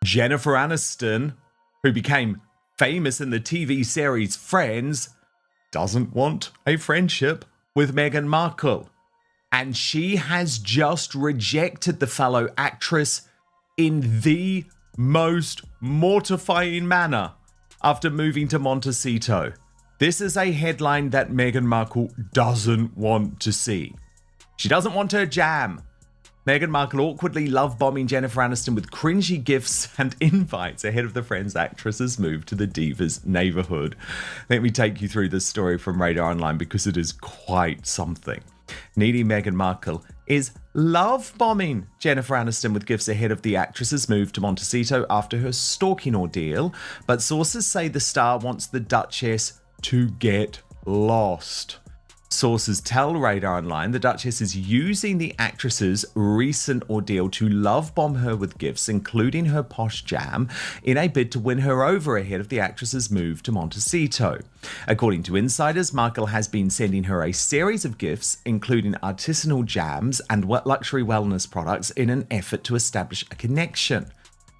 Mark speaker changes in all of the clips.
Speaker 1: Jennifer Aniston, who became famous in the TV series Friends, doesn't want a friendship with Meghan Markle. And she has just rejected the fellow actress in the most mortifying manner after moving to Montecito. This is a headline that Meghan Markle doesn't want to see. She doesn't want her jam. Meghan Markle awkwardly love-bombing Jennifer Aniston with cringy gifts and invites ahead of the Friends actress's move to the Divas neighborhood. Let me take you through this story from Radar Online because it is quite something. Needy Meghan Markle is love-bombing Jennifer Aniston with gifts ahead of the actress's move to Montecito after her stalking ordeal, but sources say the star wants the Duchess to get lost. Sources tell Radar Online the Duchess is using the actress's recent ordeal to love-bomb her with gifts, including her posh jam, in a bid to win her over ahead of the actress's move to Montecito. According to insiders, Markle has been sending her a series of gifts, including artisanal jams and luxury wellness products, in an effort to establish a connection.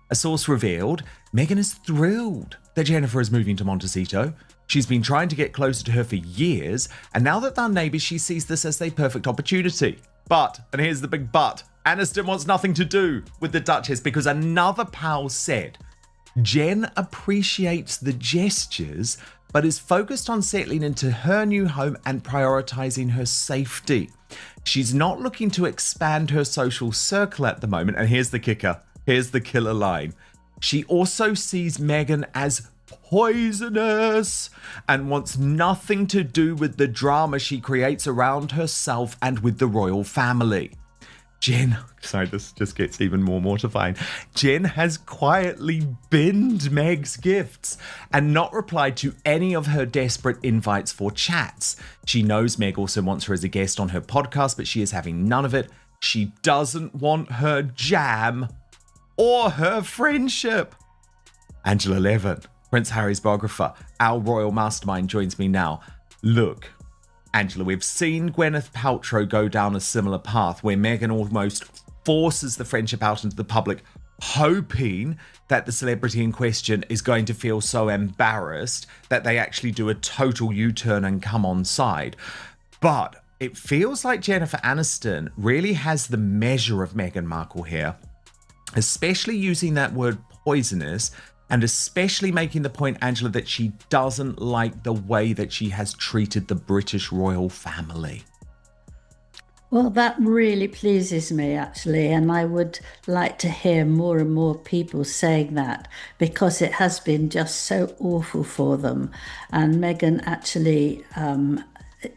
Speaker 1: A source revealed Meghan is thrilled that Jennifer is moving to Montecito. She's been trying to get closer to her for years, and now that they're neighbours, she sees this as the perfect opportunity. But, and here's the big but, Aniston wants nothing to do with the Duchess because another pal said Jen appreciates the gestures, but is focused on settling into her new home and prioritising her safety. She's not looking to expand her social circle at the moment, and here's the kicker, here's the killer line. She also sees Meghan as poisonous and wants nothing to do with the drama she creates around herself and with the royal family. This just gets even more mortifying. Jen has quietly binned Meg's gifts and not replied to any of her desperate invites for chats. She knows Meg also wants her as a guest on her podcast, but she is having none of it. She doesn't want her jam or her friendship. Angela Levin, Prince Harry's biographer, our royal mastermind, joins me now. Look, Angela, we've seen Gwyneth Paltrow go down a similar path where Meghan almost forces the friendship out into the public, hoping that the celebrity in question is going to feel so embarrassed that they actually do a total U-turn and come on side. But it feels like Jennifer Aniston really has the measure of Meghan Markle here, especially using that word poisonous, and especially making the point, Angela, that she doesn't like the way that she has treated the British royal family.
Speaker 2: Well, that really pleases me, actually, and I would like to hear more and more people saying that, because it has been just so awful for them. And Meghan actually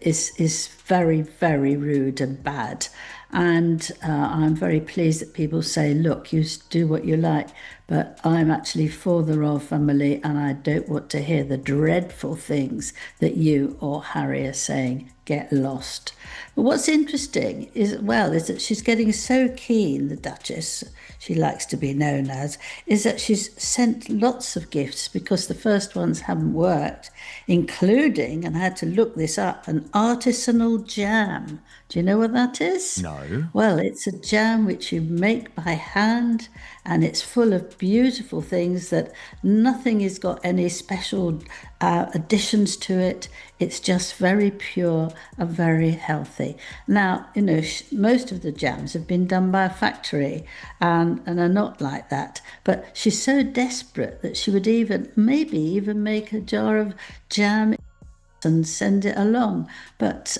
Speaker 2: is very, very rude and bad. And I'm very pleased that people say, look, you do what you like, but I'm actually for the royal family and I don't want to hear the dreadful things that you or Harry are saying. Get lost. But what's interesting is that she's getting so keen, the Duchess, she likes to be known as, is that she's sent lots of gifts because the first ones haven't worked, including, and I had to look this up, an artisanal jam. Do you know what that is?
Speaker 1: No.
Speaker 2: Well, it's a jam which you make by hand, and it's full of beautiful things that nothing has got any special additions to it. It's just very pure and very healthy. Now, most of the jams have been done by a factory and are not like that. But she's so desperate that she would maybe even make a jar of jam and send it along. But,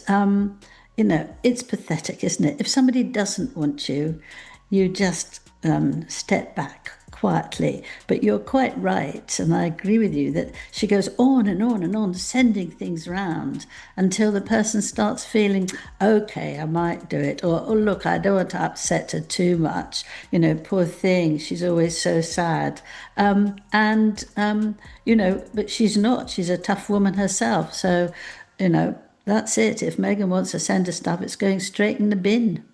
Speaker 2: it's pathetic, isn't it? If somebody doesn't want you, you just step back quietly. But you're quite right, and I agree with you, that she goes on and on and on, sending things round until the person starts feeling, okay, I might do it, or oh, look, I don't want to upset her too much. Poor thing, she's always so sad. But she's not. She's a tough woman herself. So, that's it. If Meghan wants to send her stuff, it's going straight in the bin.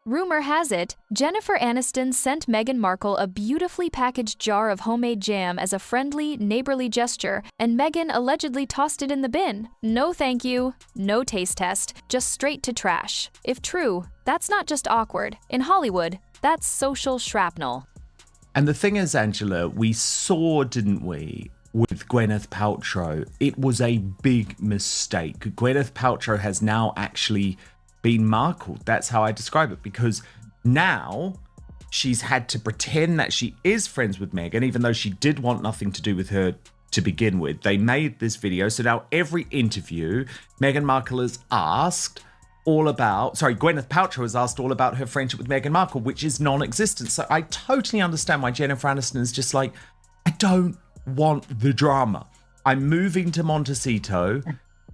Speaker 3: Rumor has it, Jennifer Aniston sent Meghan Markle a beautifully packaged jar of homemade jam as a friendly, neighborly gesture, and Meghan allegedly tossed it in the bin. No thank you, no taste test, just straight to trash. If true, that's not just awkward. In Hollywood, that's social shrapnel.
Speaker 1: And the thing is, Angela, we saw, didn't we, with Gwyneth Paltrow, it was a big mistake. Gwyneth Paltrow has now actually been Markled. That's how I describe it, because now she's had to pretend that she is friends with Meghan, even though she did want nothing to do with her to begin with. They made this video. So now every interview, Meghan Markle is asked Gwyneth Paltrow has asked all about her friendship with Meghan Markle, which is non-existent. So I totally understand why Jennifer Aniston is just like, I don't want the drama. I'm moving to Montecito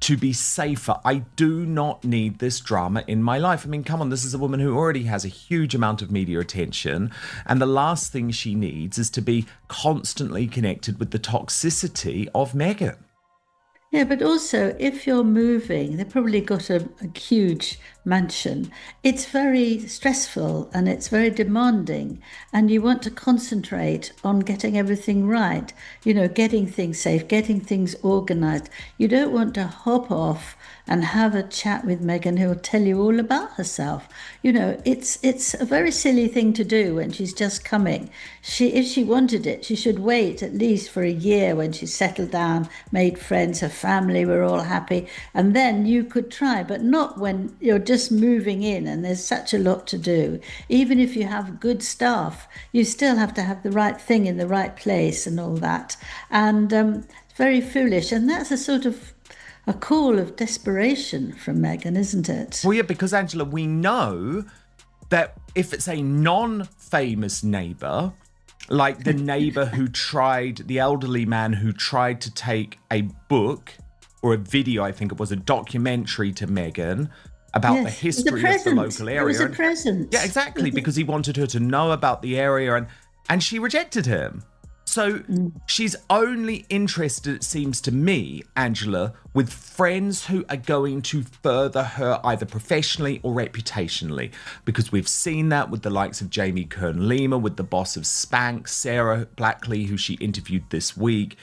Speaker 1: to be safer. I do not need this drama in my life. I mean, come on, this is a woman who already has a huge amount of media attention, and the last thing she needs is to be constantly connected with the toxicity of Meghan.
Speaker 2: Yeah, but also if you're moving, they've probably got a huge mansion. It's very stressful and it's very demanding, and you want to concentrate on getting everything right, getting things safe, getting things organized. You don't want to hop off and have a chat with Meghan who will tell you all about herself. It's a very silly thing to do when she's just coming. If she wanted it, she should wait at least for a year when she's settled down, made friends, her family were all happy, and then you could try, but not when you're just moving in and there's such a lot to do. Even if you have good staff, you still have to have the right thing in the right place and all that. And it's very foolish. And that's a sort of a call of desperation from Meghan, isn't it?
Speaker 1: Well, yeah, because Angela, we know that if it's a non-famous neighbour, like the neighbour the elderly man who tried to take a book or a video, I think it was a documentary to Meghan about the history of the local area.
Speaker 2: It was a present.
Speaker 1: Yeah, exactly, because he wanted her to know about the area, and she rejected him. So she's only interested, it seems to me, Angela, with friends who are going to further her either professionally or reputationally. Because we've seen that with the likes of Jamie Kern-Lima, with the boss of Spanx, Sarah Blackley, who she interviewed this week.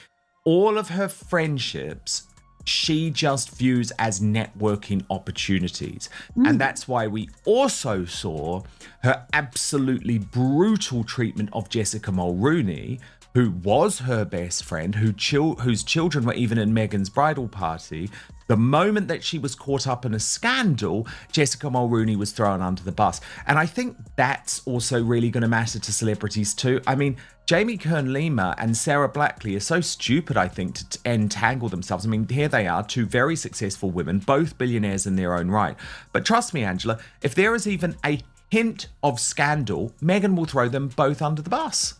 Speaker 1: All of her friendships, she just views as networking opportunities. And that's why we also saw her absolutely brutal treatment of Jessica Mulroney, who was her best friend, whose children were even in Meghan's bridal party. The moment that she was caught up in a scandal, Jessica Mulroney was thrown under the bus. And I think that's also really going to matter to celebrities too. I mean, Jamie Kern-Lima and Sarah Blackley are so stupid, I think, to entangle themselves. I mean, here they are, two very successful women, both billionaires in their own right. But trust me, Angela, if there is even a hint of scandal, Meghan will throw them both under the bus.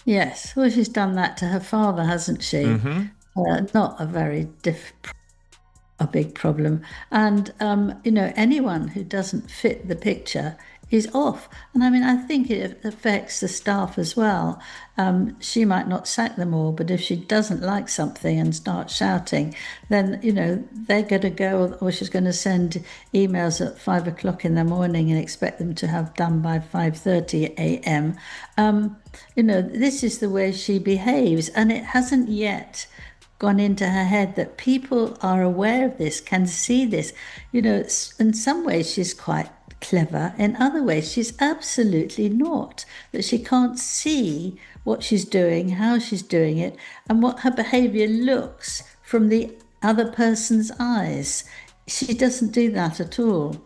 Speaker 2: Yes, well, she's done that to her father, hasn't she? Not a very a big problem. And, anyone who doesn't fit the picture is off. And I mean, I think it affects the staff as well. She might not sack them all, but if she doesn't like something and starts shouting, then, they're going to go, or she's going to send emails at 5 o'clock in the morning and expect them to have done by 5:30 a.m. This is the way she behaves, and it hasn't yet gone into her head that people are aware of this, can see this. In some ways she's quite clever, in other ways she's absolutely not, that she can't see what she's doing, how she's doing it, and what her behaviour looks from the other person's eyes. She doesn't do that at all.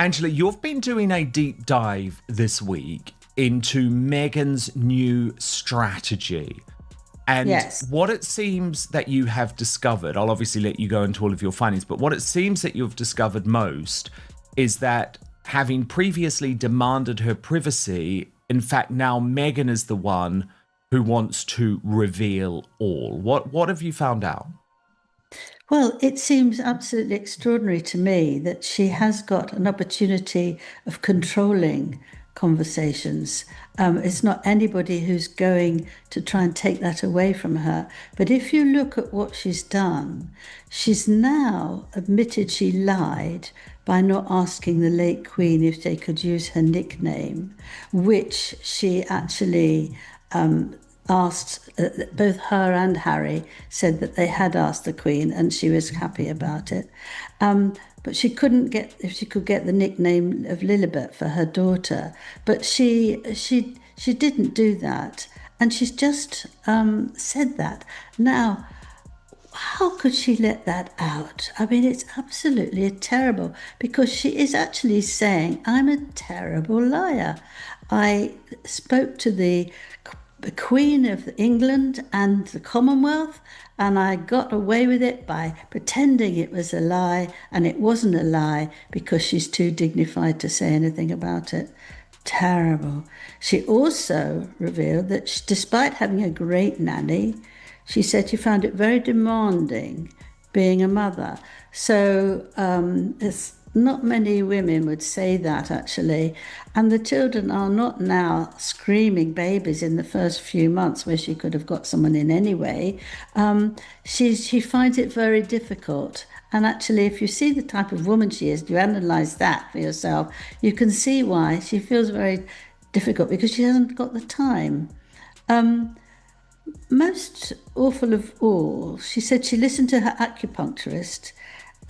Speaker 1: Angela, you've been doing a deep dive this week into Meghan's new strategy. And what it seems that you have discovered, I'll obviously let you go into all of your findings, but what it seems that you've discovered most is that having previously demanded her privacy, in fact, now Meghan is the one who wants to reveal all. What have you found out?
Speaker 2: Well, it seems absolutely extraordinary to me that she has got an opportunity of controlling conversations. It's not anybody who's going to try and take that away from her. But if you look at what she's done, she's now admitted she lied by not asking the late Queen if they could use her nickname, which she actually asked. Both her and Harry said that they had asked the Queen, and she was happy about it. But she couldn't get, if she could get the nickname of Lilibet for her daughter. But she She didn't do that. And she's just said that. Now, how could she let that out? I mean, it's absolutely terrible, because she is actually saying, I'm a terrible liar. I spoke to the Queen of England and the Commonwealth, and I got away with it by pretending it was a lie, and it wasn't a lie because she's too dignified to say anything about it. Terrible. She also revealed that despite having a great nanny, she said she found it very demanding being a mother. So it's not many women would say that, actually. And the children are not now screaming babies in the first few months, where she could have got someone in anyway. She finds it very difficult. And actually, if you see the type of woman she is, you analyse that for yourself, you can see why she feels very difficult, because she hasn't got the time. Most awful of all, she said she listened to her acupuncturist,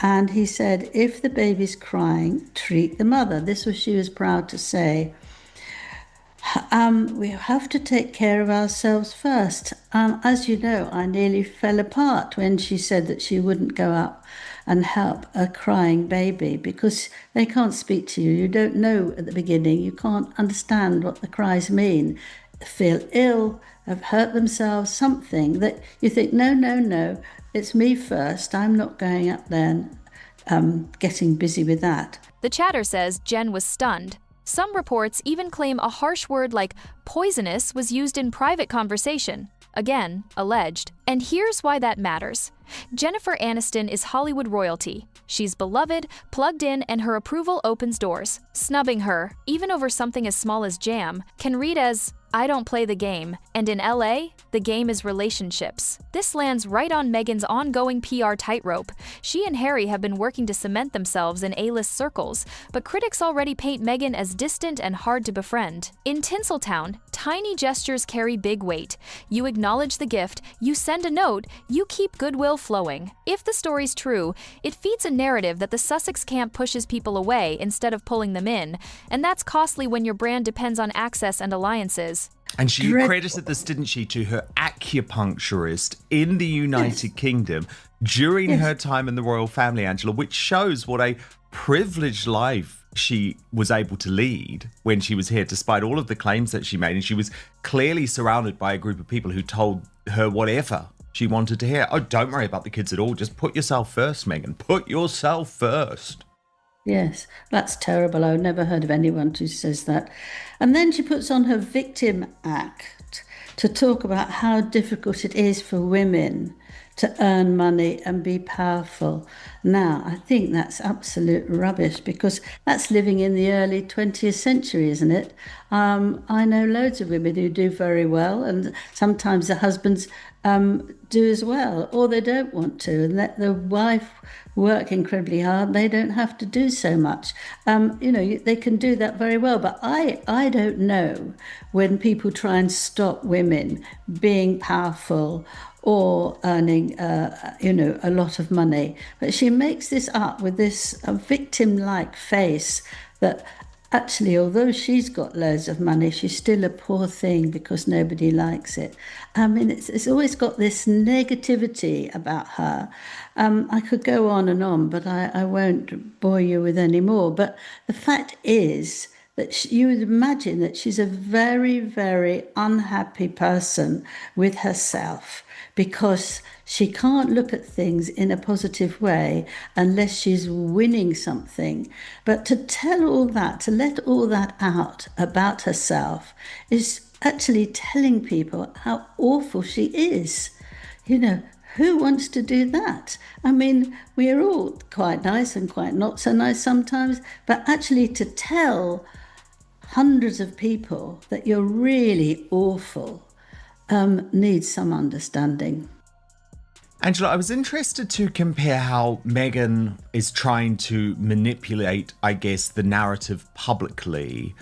Speaker 2: and he said, if the baby's crying, treat the mother. This was she was proud to say. We have to take care of ourselves first. As you know, I nearly fell apart when she said that she wouldn't go up and help a crying baby, because they can't speak to you. You don't know at the beginning. You can't understand what the cries mean. Feel ill, have hurt themselves, something that you think, no, it's me first. I'm not going up there and getting busy with that.
Speaker 3: The chatter says Jen was stunned. Some reports even claim a harsh word like poisonous was used in private conversation. Again, alleged. And here's why that matters. Jennifer Aniston is Hollywood royalty. She's beloved, plugged in, and her approval opens doors. Snubbing her, even over something as small as jam, can read as, I don't play the game, and in LA, the game is relationships. This lands right on Meghan's ongoing PR tightrope. She and Harry have been working to cement themselves in A-list circles, but critics already paint Meghan as distant and hard to befriend. In Tinseltown, tiny gestures carry big weight. You acknowledge the gift, you send a note, you keep goodwill flowing. If the story's true, it feeds a narrative that the Sussex camp pushes people away instead of pulling them in, and that's costly when your brand depends on access and alliances.
Speaker 1: And she credited this, didn't she, to her acupuncturist in the United Kingdom during her time in the royal family, Angela, which shows what a privileged life she was able to lead when she was here, despite all of the claims that she made. And she was clearly surrounded by a group of people who told her whatever she wanted to hear. Oh, don't worry about the kids at all. Just put yourself first, Meghan. Put yourself first.
Speaker 2: Yes, that's terrible. I've never heard of anyone who says that. And then she puts on her victim act to talk about how difficult it is for women to earn money and be powerful. Now, I think that's absolute rubbish, because that's living in the early 20th century, isn't it? I know loads of women who do very well, and sometimes the husbands do as well, or they don't want to, and let the wife work incredibly hard. They don't have to do so much. They can do that very well. But I don't know when people try and stop women being powerful or earning, a lot of money. But she makes this up with this victim-like face that actually, although she's got loads of money, she's still a poor thing because nobody likes it. I mean, it's always got this negativity about her. I could go on and on, but I won't bore you with any more. But the fact is that you would imagine that she's a very, very unhappy person with herself, because she can't look at things in a positive way unless she's winning something. But to tell all that, to let all that out about herself, is actually telling people how awful she is. Who wants to do that? I mean, we're all quite nice and quite not so nice sometimes, but actually to tell hundreds of people that you're really awful needs some understanding.
Speaker 1: Angela, I was interested to compare how Meghan is trying to manipulate, I guess, the narrative publicly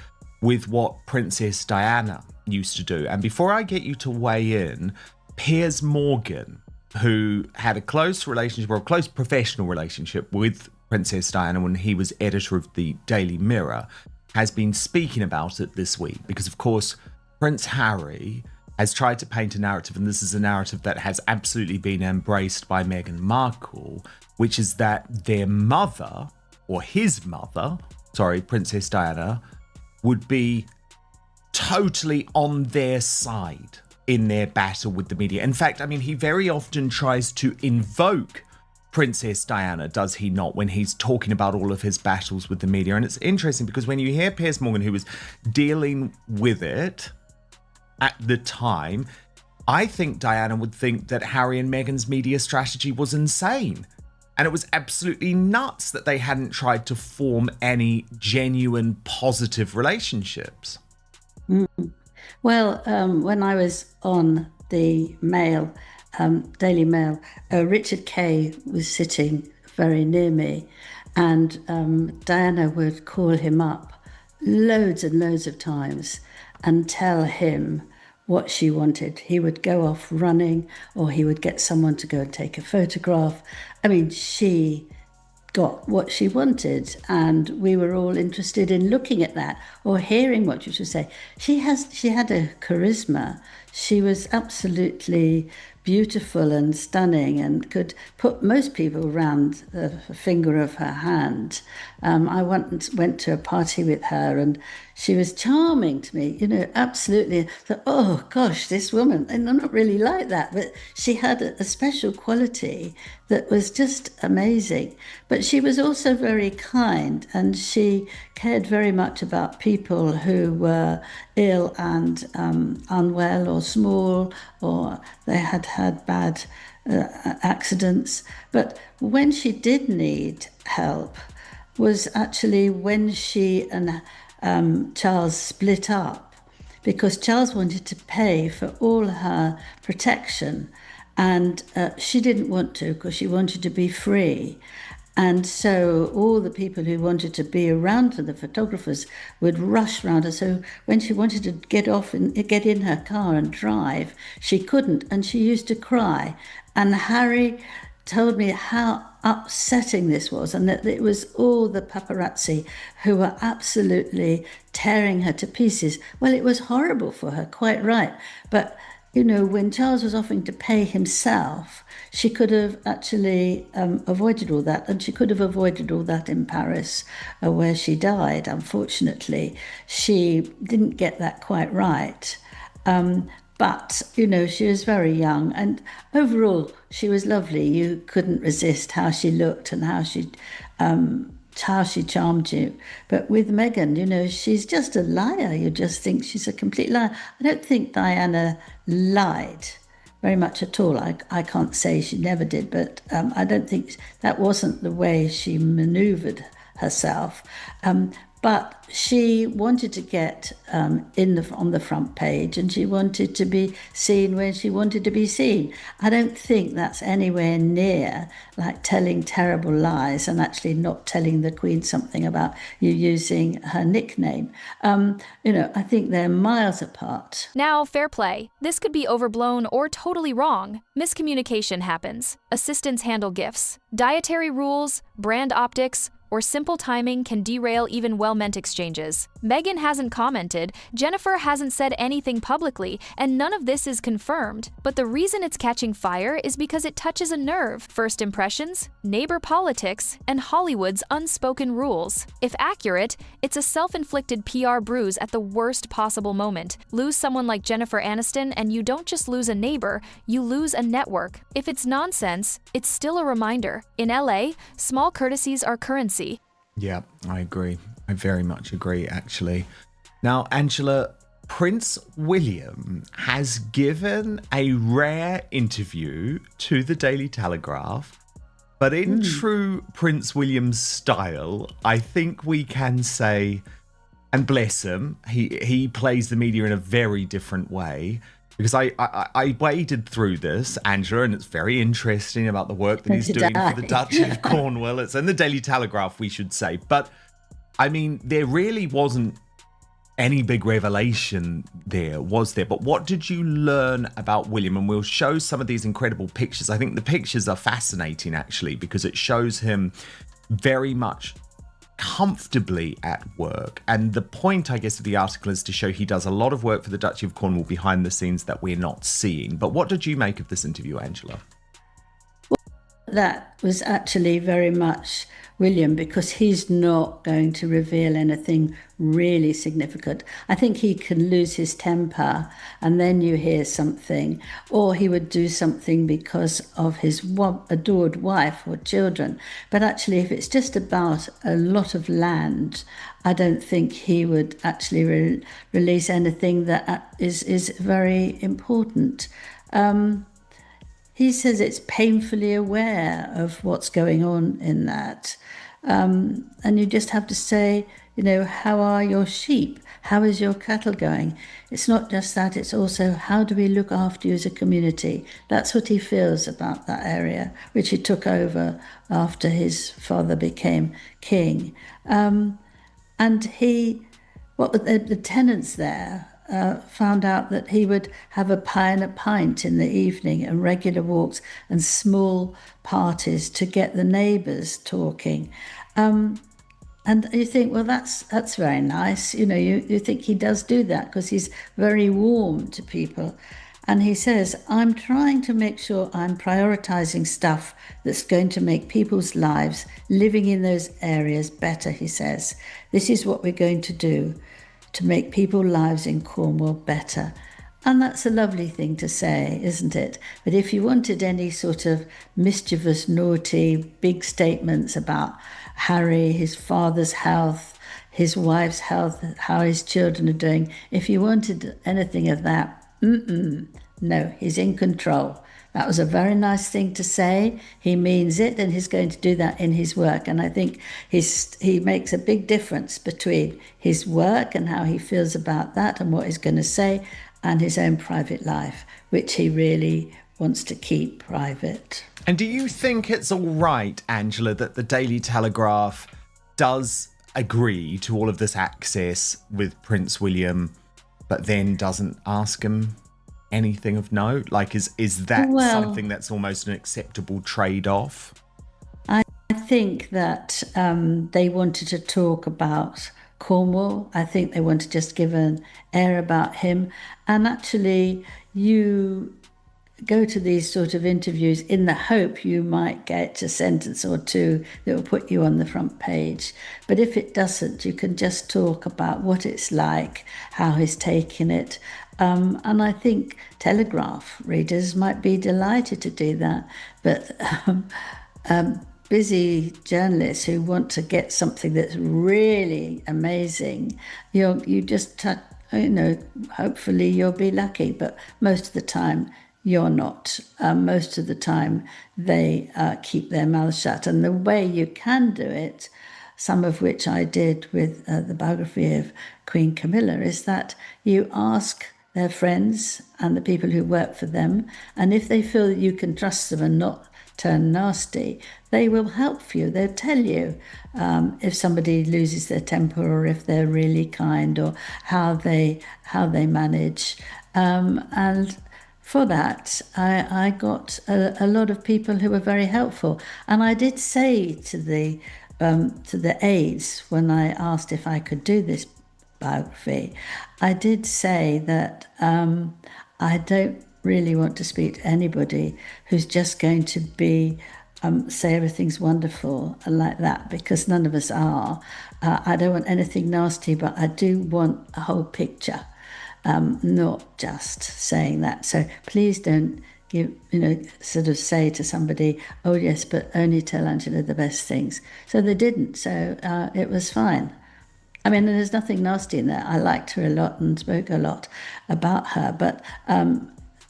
Speaker 1: with what Princess Diana used to do. And before I get you to weigh in, Piers Morgan, who had a close relationship, or a close professional relationship with Princess Diana when he was editor of the Daily Mirror, has been speaking about it this week because, of course, Prince Harry has tried to paint a narrative, and this is a narrative that has absolutely been embraced by Meghan Markle, which is that their mother, or his mother, Princess Diana, would be totally on their side in their battle with the media. In fact, I mean, he very often tries to invoke Princess Diana, does he not, when he's talking about all of his battles with the media. And it's interesting because when you hear Piers Morgan, who was dealing with it at the time, I think Diana would think that Harry and Meghan's media strategy was insane. And it was absolutely nuts that they hadn't tried to form any genuine positive relationships.
Speaker 2: Well, when I was on the Mail, Daily Mail, Richard Kay was sitting very near me, and Diana would call him up loads and loads of times and tell him what she wanted. He would go off running, or he would get someone to go and take a photograph. I mean, she got what she wanted, and we were all interested in looking at that or hearing what she should say. She had a charisma. She was absolutely beautiful and stunning and could put most people around the finger of her hand. I once went to a party with her, and she was charming to me, absolutely. So, oh gosh, this woman, and I'm not really like that, but she had a special quality that was just amazing. But she was also very kind, and she cared very much about people who were ill and unwell or small, or they had had bad accidents. But when she did need help was actually when she and Charles split up, because Charles wanted to pay for all her protection, and she didn't want to, because she wanted to be free. And so all the people who wanted to be around her, the photographers, would rush around her. So when she wanted to get off and get in her car and drive, she couldn't, and she used to cry. And Harry told me how upsetting this was, and that it was all the paparazzi who were absolutely tearing her to pieces. Well, it was horrible for her, quite right. But when Charles was offering to pay himself, she could have actually avoided all that, and she could have avoided all that in Paris, where she died. Unfortunately, she didn't get that quite right. But, she was very young, and overall, she was lovely. You couldn't resist how she looked and how she charmed you. But with Meghan, she's just a liar. You just think she's a complete liar. I don't think Diana lied very much at all. I can't say she never did, but I don't think that wasn't the way she maneuvered herself. But she wanted to get on the front page, and she wanted to be seen when she wanted to be seen. I don't think that's anywhere near like telling terrible lies and actually not telling the Queen something about you using her nickname. I think they're miles apart.
Speaker 3: Now, fair play. This could be overblown or totally wrong. Miscommunication happens. Assistants handle gifts. Dietary rules, brand optics, or simple timing can derail even well-meant exchanges. Meghan hasn't commented, Jennifer hasn't said anything publicly, and none of this is confirmed. But the reason it's catching fire is because it touches a nerve: first impressions, neighbor politics, and Hollywood's unspoken rules. If accurate, it's a self-inflicted PR bruise at the worst possible moment. Lose someone like Jennifer Aniston, and you don't just lose a neighbor, you lose a network. If it's nonsense, it's still a reminder. In LA, small courtesies are currency.
Speaker 1: Yeah, I agree. I very much agree, actually. Now, Angela, Prince William has given a rare interview to the Daily Telegraph, but in true Prince William style, I think we can say, and bless him, he plays the media in a very different way. Because I waded through this, Angela, and it's very interesting about the work that he's doing for the Duchy of Cornwall. It's in the Daily Telegraph, we should say. But, I mean, there really wasn't any big revelation there, was there? But what did you learn about William? And we'll show some of these incredible pictures. I think the pictures are fascinating, actually, because it shows him very much comfortably at work. And the point, I guess, of the article is to show he does a lot of work for the Duchy of Cornwall behind the scenes that we're not seeing. But what did you make of this interview, Angela?
Speaker 2: That was actually very much William, because he's not going to reveal anything really significant. I think he can lose his temper and then you hear something, or he would do something because of his adored wife or children. But actually, if it's just about a lot of land, I don't think he would actually release anything that is very important. He says it's painfully aware of what's going on in that. And you just have to say, how are your sheep? How is your cattle going? It's not just that, it's also how do we look after you as a community? That's what he feels about that area, which he took over after his father became king. And the tenants there found out that he would have a pie and a pint in the evening and regular walks and small parties to get the neighbours talking. And you think, well, that's very nice. You think he does do that because he's very warm to people. And he says, I'm trying to make sure I'm prioritising stuff that's going to make people's lives living in those areas better, he says. This is what we're going to do to make people's lives in Cornwall better. And that's a lovely thing to say, isn't it? But if you wanted any sort of mischievous, naughty, big statements about Harry, his father's health, his wife's health, how his children are doing, if you wanted anything of that, no, he's in control. That was a very nice thing to say. He means it, and he's going to do that in his work. And I think he makes a big difference between his work and how he feels about that and what he's going to say, and his own private life, which he really wants to keep private.
Speaker 1: And do you think it's all right, Angela, that the Daily Telegraph does agree to all of this access with Prince William, but then doesn't ask him anything of note? Like, is that something that's almost an acceptable trade-off?
Speaker 2: I think that they wanted to talk about Cornwall. I think they want to just give an air about him. And actually, you go to these sort of interviews in the hope you might get a sentence or two that will put you on the front page. But if it doesn't, you can just talk about what it's like, how he's taken it. And I think Telegraph readers might be delighted to do that. But busy journalists who want to get something that's really amazing, you just, hopefully you'll be lucky. But most of the time, you're not. Most of the time, they keep their mouths shut. And the way you can do it, some of which I did with the biography of Queen Camilla, is that you ask their friends and the people who work for them, and if they feel that you can trust them and not turn nasty, they will help you. They'll tell you if somebody loses their temper, or if they're really kind, or how they manage. And for that, I got a lot of people who were very helpful. And I did say to the aides, when I asked if I could do this biography, I did say that I don't really want to speak to anybody who's just going to be say everything's wonderful and like that, because none of us are. I don't want anything nasty, but I do want a whole picture, not just saying that. So please don't sort of say to somebody, oh yes, but only tell Angela the best things. So they didn't, so it was fine. I mean, there's nothing nasty in there. I liked her a lot and spoke a lot about her, but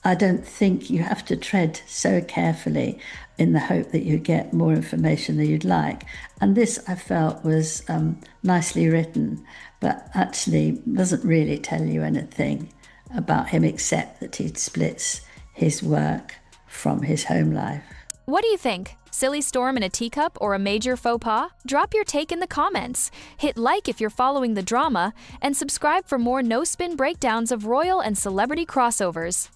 Speaker 2: I don't think you have to tread so carefully in the hope that you get more information than you'd like. And this, I felt, was nicely written, but actually doesn't really tell you anything about him except that he splits his work from his home life.
Speaker 3: What do you think? Silly storm in a teacup or a major faux pas? Drop your take in the comments. Hit like if you're following the drama, and subscribe for more no-spin breakdowns of royal and celebrity crossovers.